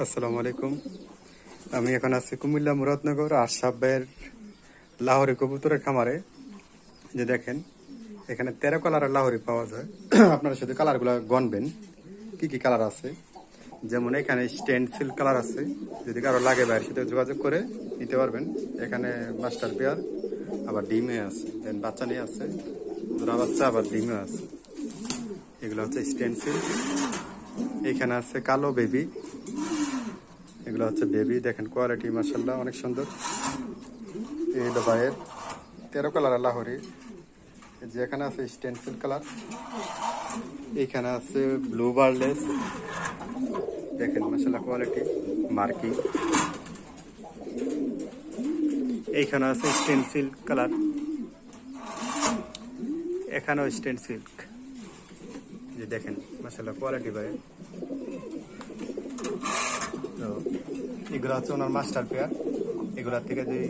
আসসালামু আলাইকুম। আমি এখন আছি কুমিল্লা মুরাদনগর আশরাফ ভাইয়ের লাহোরি কবুতরের খামারে। যে দেখেন এখানে 13 কালারের লাহোরি পাওয়া যায়। আপনারা শুধু কালারগুলো গণবেন কি কি কালার আছে। যেমন এখানে স্টেনসিল কালার আছে, যদি কারো লাগে ভাইয়ের সাথে যোগাযোগ করে নিতে পারবেন। এখানে মাস্টার পেয়ার, আবার ডিমে আছে, দেন বাচ্চা নিয়ে আছে, জোড়া বাচ্চা, আবার ডিমে আছে। এগুলো হচ্ছে স্টেনসিল। এখানে আছে কালো বেবি, এগুলো হচ্ছে বেবি। দেখেন কোয়ালিটি মাশাআল্লাহ অনেক সুন্দর। এই হলো ভাইয়ের 13 কালারের লাহোরি। যে এখানে আছে স্টেনসিল কালার, এইখানে আছে ব্লু বার্লেস। দেখেন মাশাআল্লাহ কোয়ালিটি মার্কিং। এইখানে আছে স্টেনসিল কালার, এখানেও স্টেনসিল। যে দেখেন মাশাআল্লাহ কোয়ালিটি ভাইয়ের। তো এগুলো হচ্ছে ওনার মাস্টার পেয়ার। এগুলার থেকে যদি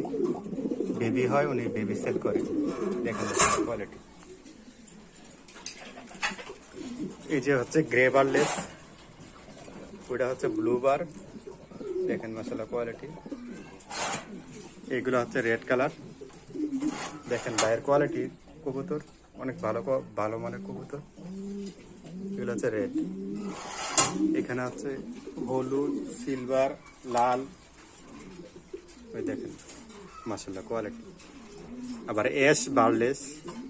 বেবি হয় উনি বেবি সেল করে। দেখেন কোয়ালিটি। এই যে হচ্ছে গ্রে বারলেস, ওইটা হচ্ছে ব্লু বার। দেখেন মাশাআল্লাহ কোয়ালিটি। এগুলো হচ্ছে রেড কালার। দেখেন ভাইয়ের কোয়ালিটি কবুতর অনেক ভালো মানের কবুতর। এগুলো হচ্ছে রেড। এখানে আছে হলুদ, সিলভার, লাল। ওই দেখেন মাশাআল্লাহ কোয়ালিটি। আবার অ্যাশ বারলেস,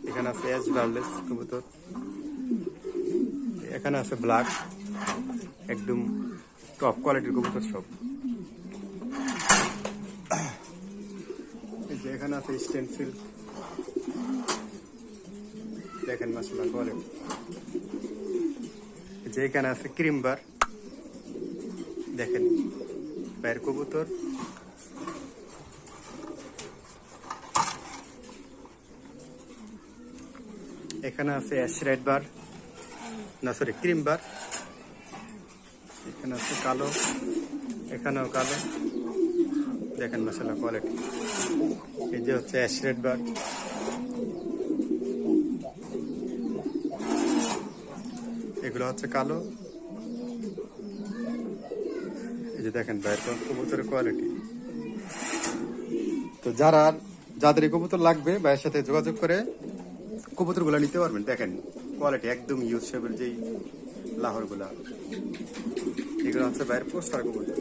এখানে আছে অ্যাশ বারলেস কবুতর। এখানে আছে ব্ল্যাক, একদম টপ কোয়ালিটির কবুতর সব। এই যে এখানে আছে স্টেনসিল। দেখেন মাশাআল্লাহ কোয়ালিটি। যে এখানে আছে ক্রিমবার। দেখেন বাইরের কবুতর। এখানে আছে অ্যাশ রেড বার, না সরি ক্রিম বার। এখানে আছে কালো, এখানেও কালো। দেখেন মাশাআল্লাহ কোয়ালিটি। এই যে হচ্ছে অ্যাশ রেড বার। এগুলো হচ্ছে কালো। এই যে দেখেন বাইরের কবুতরের কোয়ালিটি। তো যাদের এই কবুতর লাগবে ভাইয়ের সাথে যোগাযোগ করে কবুতরগুলো নিতে পারবেন। দেখেন কোয়ালিটি একদম ইউজ শেপের যেই লাহোর গুলা। এগুলো হচ্ছে বাইরের পোস্টার কবুতর।